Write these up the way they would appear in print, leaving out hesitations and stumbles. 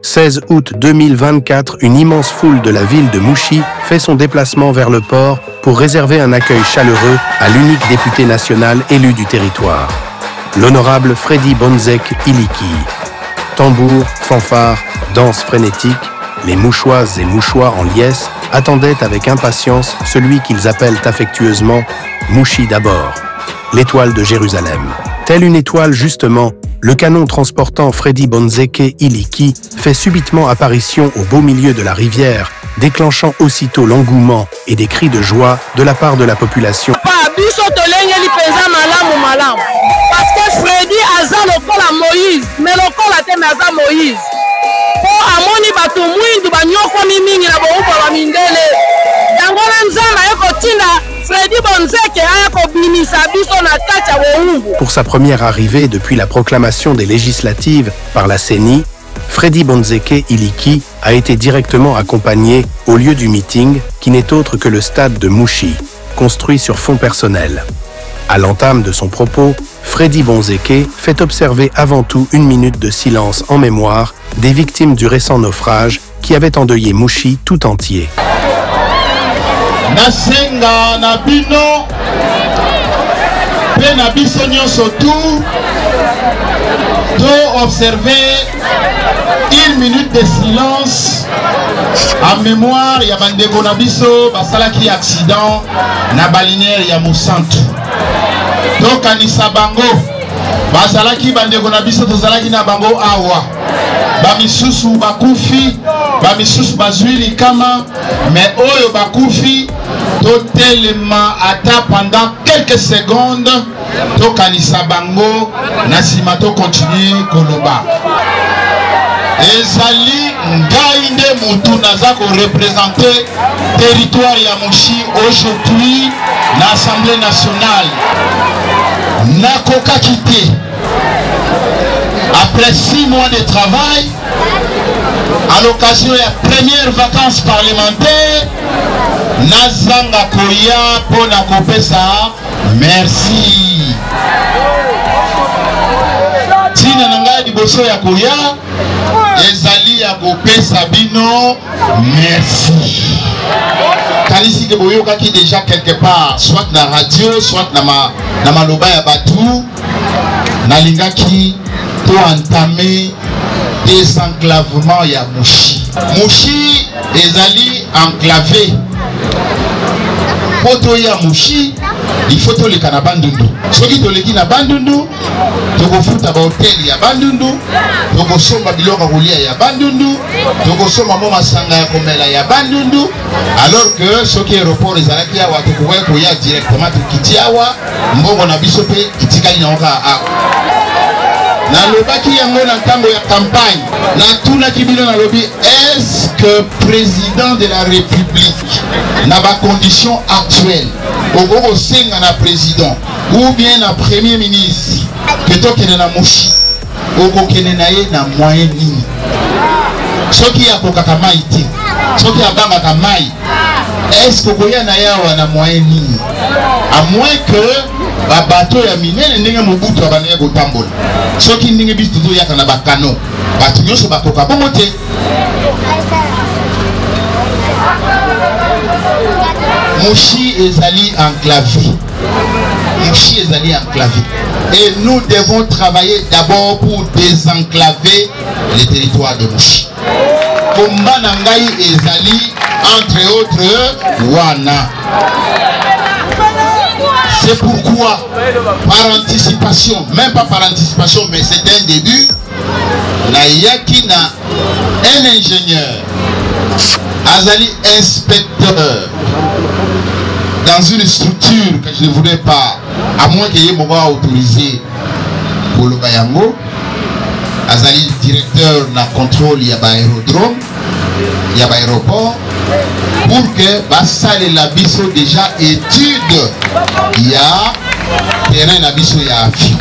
16 août 2024, une immense foule de la ville de Mouchi fait son déplacement vers le port pour réserver un accueil chaleureux à l'unique député national élu du territoire, l'honorable Freddy Bonzek Iliki. Tambours, fanfares, danse frénétique, les mouchoises et mouchois en liesse attendaient avec impatience celui qu'ils appellent affectueusement Mouchi d'abord, l'étoile de Jérusalem. Telle une étoile justement, le canon transportant Freddy Bonzeke Iliki fait subitement apparition au beau milieu de la rivière, déclenchant aussitôt l'engouement et des cris de joie de la part de la population. Parce que Freddy aza lokola Moïse, mais lokola te mais aza Moïse. Po amoni bato mwindu banyoko mingi na borupa ba mindele. Yango nzamba yako tinda Freddy Bonzeke ayako binisa biso na kati ya boumbu. Pour sa première arrivée depuis la proclamation des législatives par la CENI, Freddy Bonzeke Iliki a été directement accompagné au lieu du meeting qui n'est autre que le stade de Mouchi, construit sur fonds personnels. À l'entame de son propos, Freddy Bonzeke fait observer avant tout une minute de silence en mémoire des victimes du récent naufrage qui avaient endeuillé Mouchi tout entier. Nasenga na bino pe na biso nyonso tout to observer une minute de silence en mémoire ya bandeko na biso basalaki accident na balinière ya Mosantu. Tokanisa bango bazalaki bandeko na biso tozalaki na bango awa bamisusu bakufi bamisusu bazwi likama mais oyo bakufi totelema ata pendant quelques secondes tokanisa bango na sima to continuer koloba ezali ngai nde mutu naza ko représenter territoire ya Mouchi aujourd'hui na Assemblée nationale. Nakoka quitté après 6 mois de travail à l'occasion de la première vacances parlementaires nazanga koya pour nakopesa merci tina nanga liboso ya koya ezali ya kopesa bino merci. Kalisi ke boyoka ki déjà quelque part soit na radio soit na maloba ya batu na lingaki to entamer désenclavement ya Mouchi. Mouchi ezali enclavé. Poto ya Mouchi il faut to leka na Bandundu. Soki to leki na Bandundu toko futa ba hotel ya Bandundu, toko somba biloko kolia ya Bandundu, toko somba mo masanga ya komela ya Bandundu, alors que soki aéroport ezalaki ya watu ko ya directement tukiti awa mbongo na biso pe itikali na oka a na lobaki yango na ntango ya campagne na tuna kibilo na lobi est-ce que président de la République na ba condition actuelle au senga na président ou bien na premier ministre que tokene na Mouchi okokene na ye na moyen nini soki akokaka mai te soki abangaka mai est-ce que koya na yawa na moyen nini à moins que babato ya minene ndenge mobutu abandeke kotambola soki ndenge biso tozoyaka na bakano bato nyonso bakoka bongo te. Mouchi ezali enclavé. Mouchi ezali enclavé. Et nous devons travailler d'abord pour désenclaver le territoire de Mouchi. Komba nangai ezali entre autres wana. C'est pourquoi par anticipation, même pas par anticipation, mais c'est un début, la Yakina, un ingénieur, Azali inspecteur dans une structure que je ne voudrais pas, à moins qu'il y ait moment autorisé pour le Bayango, Azali directeur na contrôle yaba aérodrome, yaba aéroport, pour que basale la biso déjà étude ya terrain la biso ya avion.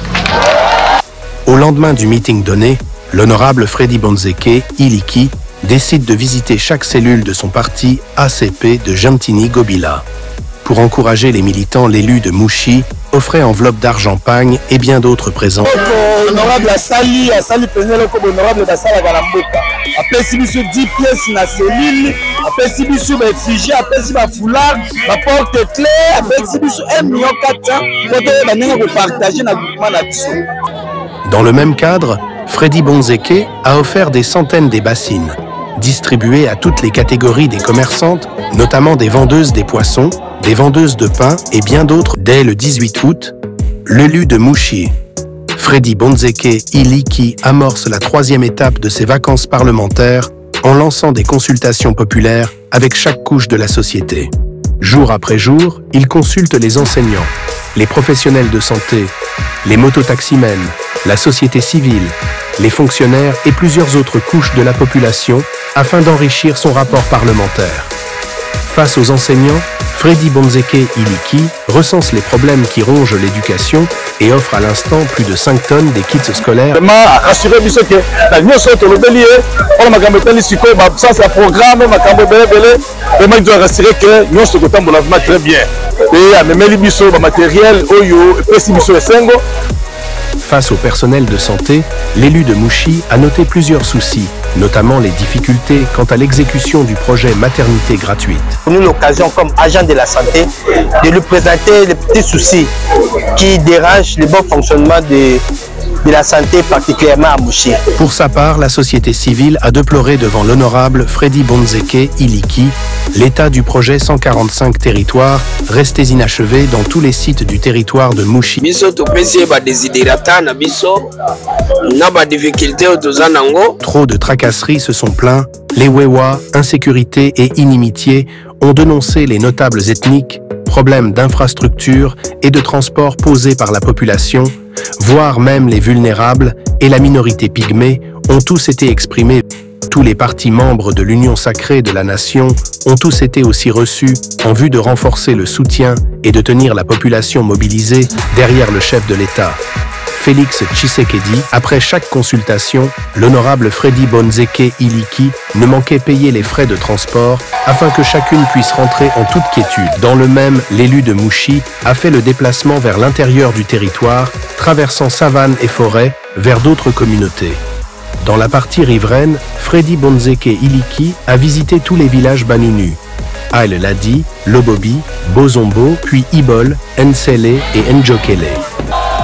Au lendemain du meeting donné, l'honorable Freddy Bonzeke Iliki décide de visiter chaque cellule de son parti ACP de Jantini Gobila. Pour encourager les militants, l'élu de Mouchi offrait enveloppes d'argent pagne et bien d'autres présents. Honorable Asali Penelo comme honorable Basala Galamboka. Après si biso 10 pièces na cellule, après si biso ba effigie, après si ba foulard, ba porte clé, après si biso 1,4 million pour que ba nenga ko partager na groupement na biso. Dans le même cadre, Freddy Bonzeke a offert des centaines des bassines, distribuées à toutes les catégories des commerçantes, notamment des vendeuses des poissons, des vendeuses de pain et bien d'autres. Dès le 18 août, l'élu de Mouchi, Freddy Bonzeke Iliki, amorce la 3e étape de ses vacances parlementaires en lançant des consultations populaires avec chaque couche de la société. Jour après jour, il consulte les enseignants, les professionnels de santé, les mototaximens, la société civile, les fonctionnaires et plusieurs autres couches de la population afin d'enrichir son rapport parlementaire. Face aux enseignants, Freddy Bonzeke Iliki recense les problèmes qui rongent l'éducation et offre à l'instant plus de 5 tonnes des kits scolaires. Rassurer que la Union Soto-Lobelier, on m'a gambé siko, ça c'est un programme, ma cambo belé, vraiment il doit rassurer que nous sommes très bien. Et à même biso matériel, oyo, et puis biso esengo. Face au personnel de santé, l'élu de Mouchi a noté plusieurs soucis, notamment les difficultés quant à l'exécution du projet maternité gratuite. Pour nous, l'occasion comme agent de la santé de lui présenter les petits soucis qui dérangent le bon fonctionnement de la santé, particulièrement à Mouchi. Pour sa part, la société civile a déploré devant l'honorable Freddy Bonzeke Iliki l'état du projet 145 territoires restés inachevés dans tous les sites du territoire de Mouchi. Trop de tracasseries se sont plaints, les Wewa, insécurité et inimitié ont dénoncé les notables ethniques, problèmes d'infrastructure et de transport posés par la population, voire même les vulnérables et la minorité pygmée ont tous été exprimés. Tous les partis membres de l'Union sacrée de la nation ont tous été aussi reçus en vue de renforcer le soutien et de tenir la population mobilisée derrière le chef de l'État. Félix Tshisekedi, après chaque consultation, l'honorable Freddy Bonzeke Iliki ne manquait payer les frais de transport afin que chacune puisse rentrer en toute quiétude. Dans le même, l'élu de Mouchi a fait le déplacement vers l'intérieur du territoire, traversant savanes et forêts vers d'autres communautés. Dans la partie riveraine, Freddy Bonzeke Iliki a visité tous les villages Banunu, Aïl Ladi, Lobobi, Bozombo, puis Ibol, Nsele et Njokele.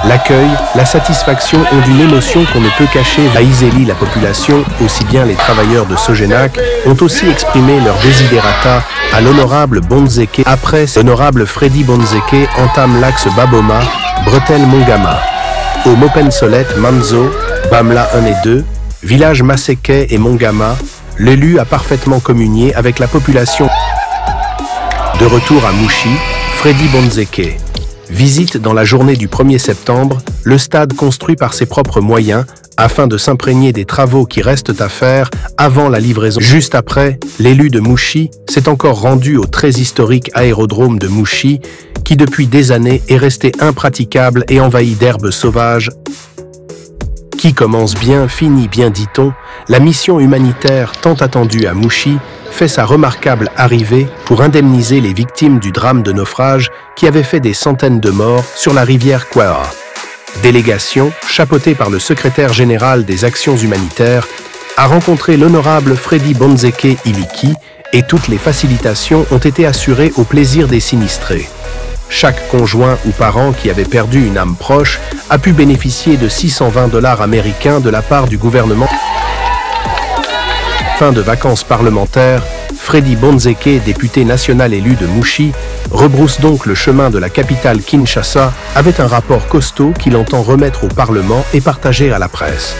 L'accueil, la satisfaction ont d'une émotion qu'on ne peut cacher. À Izeli, la population, aussi bien les travailleurs de Sogenac, ont aussi exprimé leur desiderata à l'honorable Bonzeke. Après, l'honorable Freddy Bonzeke entame l'axe Baboma, Bretel-Mongama. Au Mopensolette, Manzo, Bamla 1 et 2, village Maseke et Mongama, l'élu a parfaitement communié avec la population. De retour à Mouchi, Freddy Bonzeke visite dans la journée du 1er septembre le stade construit par ses propres moyens afin de s'imprégner des travaux qui restent à faire avant la livraison. Juste après, l'élu de Mouchi s'est encore rendu au très historique aérodrome de Mouchi qui depuis des années est resté impraticable et envahi d'herbes sauvages. Qui commence bien, finit bien, dit-on. La mission humanitaire tant attendue à Mouchi fait sa remarquable arrivée pour indemniser les victimes du drame de naufrage qui avait fait des centaines de morts sur la rivière Kwara. Délégation, chapeautée par le secrétaire général des actions humanitaires, a rencontré l'honorable Freddy Bonzeke Iliki et toutes les facilitations ont été assurées au plaisir des sinistrés. Chaque conjoint ou parent qui avait perdu une âme proche a pu bénéficier de 620 $ américains de la part du gouvernement. Fin de vacances parlementaires, Freddy Bonzeke, député national élu de Mouchi, rebrousse donc le chemin de la capitale Kinshasa avec un rapport costaud qu'il entend remettre au Parlement et partager à la presse.